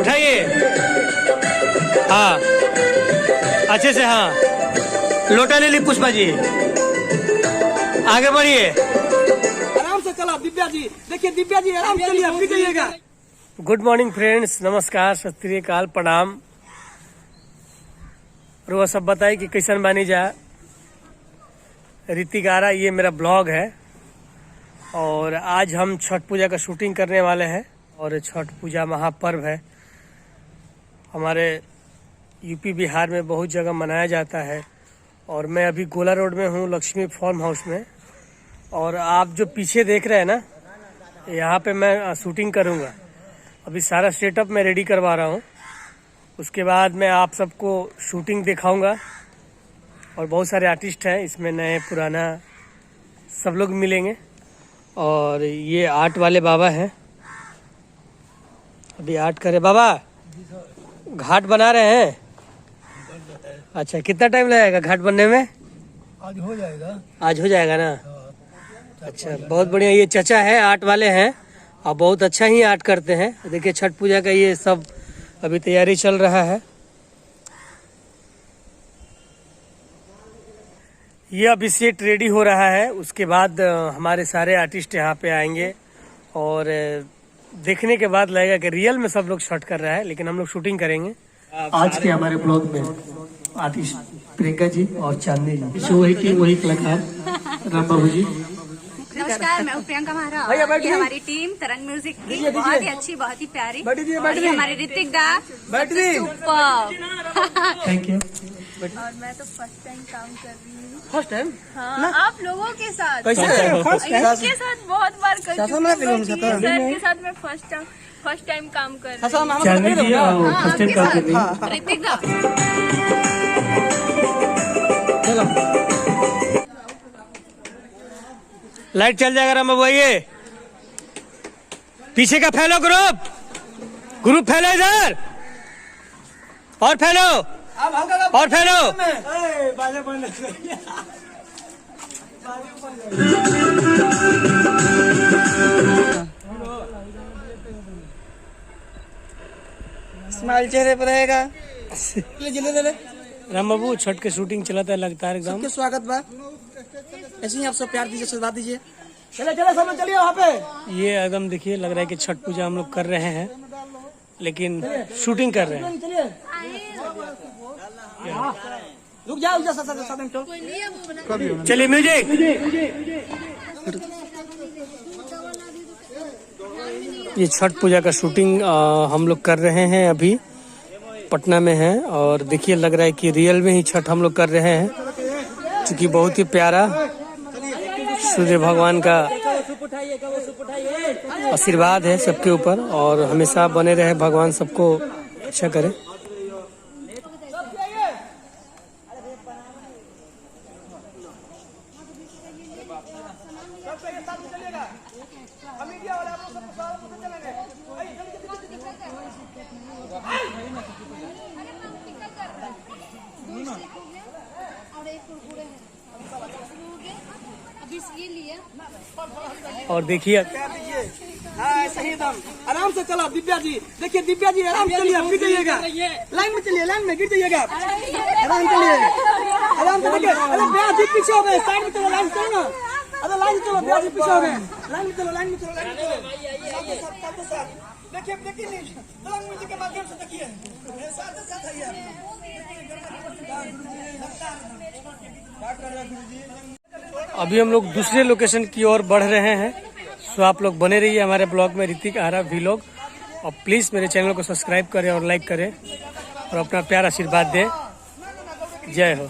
उठाइए, हाँ अच्छे से, हाँ लोटा ले ली पुष्पा जी, आगे बढ़िए, आराम से चला दिव्या जी, देखिए दिव्या जी आराम से चलिए, आप भी जाइएगा। गुड मॉर्निंग फ्रेंड्स, नमस्कार, सत श्री अकाल, प्रणाम। रोज सब बताए कि कैसन बानी जा। ऋतिक आरा, ये मेरा ब्लॉग है और आज हम छठ पूजा का शूटिंग करने वाले हैं। और छठ पूजा महापर्व है, हमारे यूपी बिहार में बहुत जगह मनाया जाता है। और मैं अभी गोला रोड में हूँ, लक्ष्मी फार्म हाउस में। और आप जो पीछे देख रहे हैं ना, यहाँ पे मैं शूटिंग करूँगा। अभी सारा सेटअप मैं रेडी करवा रहा हूँ, उसके बाद मैं आप सबको शूटिंग दिखाऊंगा। और बहुत सारे आर्टिस्ट हैं इसमें, नए पुराना सब लोग मिलेंगे। और ये आर्ट वाले बाबा हैं, अभी आर्ट करे। बाबा घाट बना रहे हैं? अच्छा, कितना टाइम लगेगा घाट बनने में? आज हो जाएगा। आज हो जाएगा ना? अच्छा, बहुत बढ़िया। ये चचा है, आर्ट वाले हैं और बहुत अच्छा ही आर्ट करते हैं। देखिए छठ पूजा का ये सब अभी तैयारी चल रहा है। ये अभी सेट रेडी हो रहा है, उसके बाद हमारे सारे आर्टिस्ट यहाँ पे आएंगे और देखने के बाद लगेगा कि रियल में सब लोग छठ कर रहा है, लेकिन हम लोग शूटिंग करेंगे। आज के हमारे ब्लॉग में आर्टिस्ट प्रियंका जी और चांदनी जी, जो वही की वही कलाकार राम बाबू जी। नमस्कार, मैं प्रियंका महारा। ये हमारी टीम तरंग म्यूजिक की बहुत ही अच्छी, बहुत ही प्यारी। और ये हमारे ऋतिक दा, सुपर। Thank you. और मैं तो फर्स्ट टाइम काम कर रही हूँ। First time? हाँ, आप लोगों के साथ। कैसे? इनके साथ बहुत बार कर चुकी हूँ, सर के साथ मैं फर्स्ट टाइम काम कर रही हूँ। चांदनी जी फर्स्ट टाइम काम कर रही हैं। ऋतिक दा, लाइट चल जाएगा राम बाबू। ये पीछे का फैलो, ग्रुप फैलो, इधर और फैलो और फैलो। स्माइल चेहरे पर रहेगा। ले राम बाबू, छठ के शूटिंग चलाता है लगातार एकदम। स्वागत बा, ऐसे ही आप सब प्यार दीजिए, आशीर्वाद दीजिए। चले सब लोग चलिए वहाँ पे। ये एकदम देखिए, लग रहा है कि छठ पूजा हम लोग कर रहे हैं, लेकिन शूटिंग कर रहे हैं। रुक जाओ, चलिए म्यूजिक। ये छठ पूजा का शूटिंग हम लोग कर रहे हैं, अभी पटना में है। और देखिए, लग रहा है कि रियल में ही छठ हम लोग कर रहे हैं, क्योंकि बहुत ही प्यारा सूर्य भगवान का आशीर्वाद है सबके ऊपर। और हमेशा बने रहे भगवान, सबको अच्छा करे। और देखिए, हाँ सही दम, आराम से चला दिव्या जी, देखिए दिव्या जी आराम से चलिए, आप गिर जाइएगा। लाइन में चलिए, लाइन में गिर जाइएगा। आराम चलिए, आराम से। देखिए, अरे ब्याह जी पीछे हो गए, साइड में चलो, लाइन चलो ना। अरे लाइन चलो, ब्याह जी पीछे हो गए, लाइन में चलो, लाइन में चलो, लाइन में चलो। देखिए तरंग म्यूजिक के माध्यम से देखिए, साथ आइए। अभी हम लोग दूसरे लोकेशन की ओर बढ़ रहे हैं, सो आप लोग बने रहिए हमारे ब्लॉग में, ऋतिक आरा व्लॉग। और प्लीज़ मेरे चैनल को सब्सक्राइब करें और लाइक करें और अपना प्यार आशीर्वाद दें। जय हो।